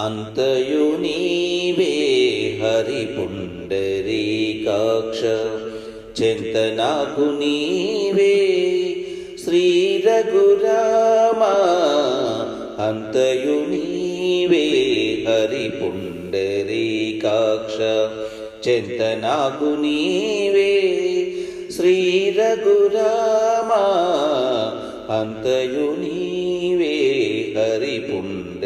అంతయు నీవే హరి పుండరీకాక్ష చెంత నాకు నీవే శ్రీ రఘురామ. అంతయు నీవే హరి పుండరీకాక్ష చెంత నాకు నీవే శ్రీ రఘురామ. అంతయు నీవే హరి పుండరీకాక్ష.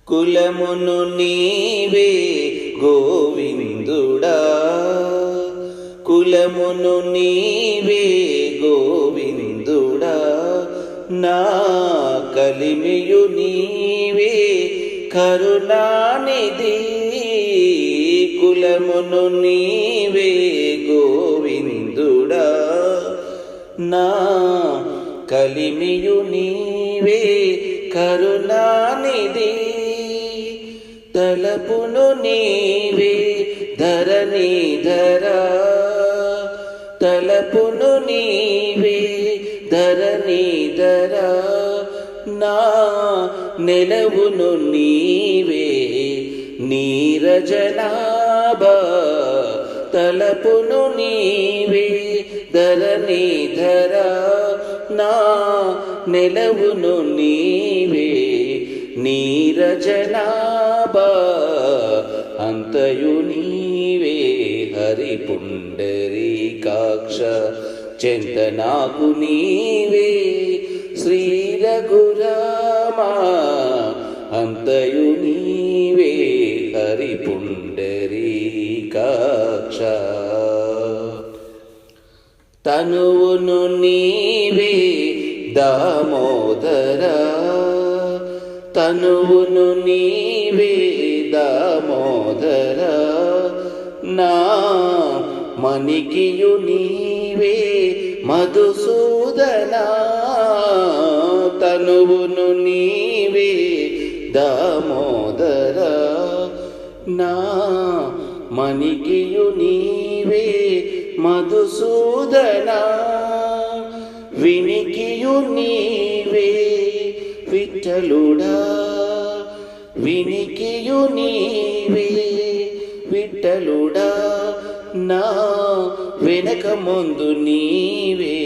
కులమును నీవే గోవిందుడా, కులమును నీవే గోవిందుడా, నా కలిమియు నీవే కరుణానిధి. కులమును నీవే గోవిందుడా, నా కలిమియు నీవే కరుణానిధి. తలపును నీవే ధరణీధరా, తలపును నీవే ధరణీధరా, నా నెలవును నీవే నీరజనాభ. తలపును నీవే ధరణీధరా, నా నెలవును నీవే నీరజనాభ. అంతయు నీవే హరి పుండరీకాక్ష చెంత నాకు నీవే శ్రీ రఘురామ. అంతయు నీవే హరి పుండరీకాక్ష. తనువును నీవే దామోదరా, తనువును నీవే దామోదరా, నా మణికియు నీవే మధుసూదనా. తనువును నీవే దామోదరా, నా మణికియు నీవే మధుసూదనా. వినికియు నీవే విఠలుడా, వినికియు నీవే విఠలుడా, నా వెనక ముందు నీవే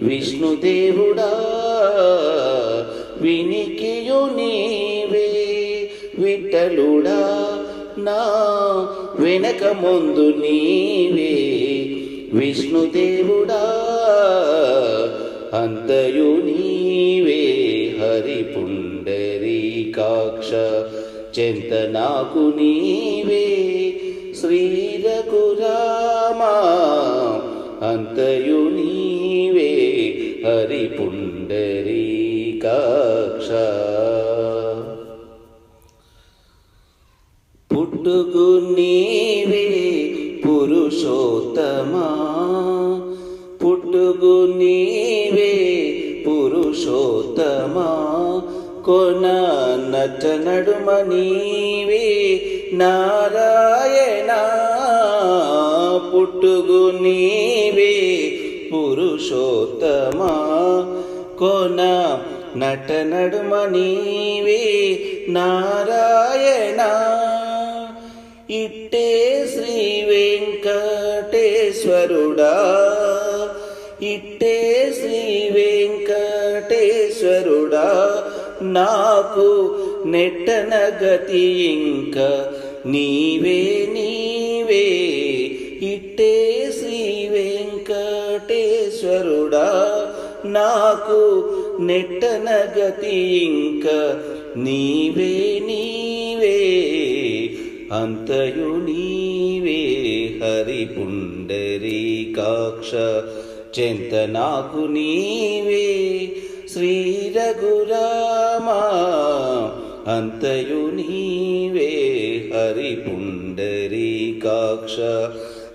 విష్ణుదేవుడా. వినికియు నీవే విఠలుడా, నా వెనక ముందు నీవే విష్ణుదేవుడా. అంతయు నీవే హరి పుండరీకాక్ష చెంత నాకు నీవే శ్రీ రఘురామ. అంతయు నీవే హరి పుండరీకాక్ష. పుట్టుకు నీవే పురుషోత్తమా, పుట్టుకు నీవే పురుషోత్తమా, కొన నట నడుమ నీవే నారాయణ. పుట్టుకు నీవే పురుషోత్తమా, కొన నట నడుమ నీవే నారాయణ. ఇట్టే శ్రీ వెంకటేశ్వరుడా, ఇట్టే శ్రీ వెంకటేశ్వరుడా, నాకు నెట్టన గతి ఇంక నీవే నీవే. ఇట్టే శ్రీ వెంకటేశ్వరుడా, నాకు నెట్టన గతి ఇంక నీవే నీవే. అంతయు నీవే హరి పుండరీకాక్ష చెంత నాకు నీవే శ్రీ రఘురామ. అంతయు నీవే హరి పుండరీకాక్ష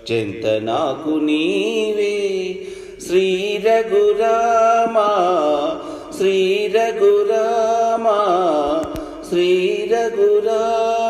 చెంత నాకు నీవే శ్రీ రఘురామ. శ్రీ రఘురామ, శ్రీ రఘురామ.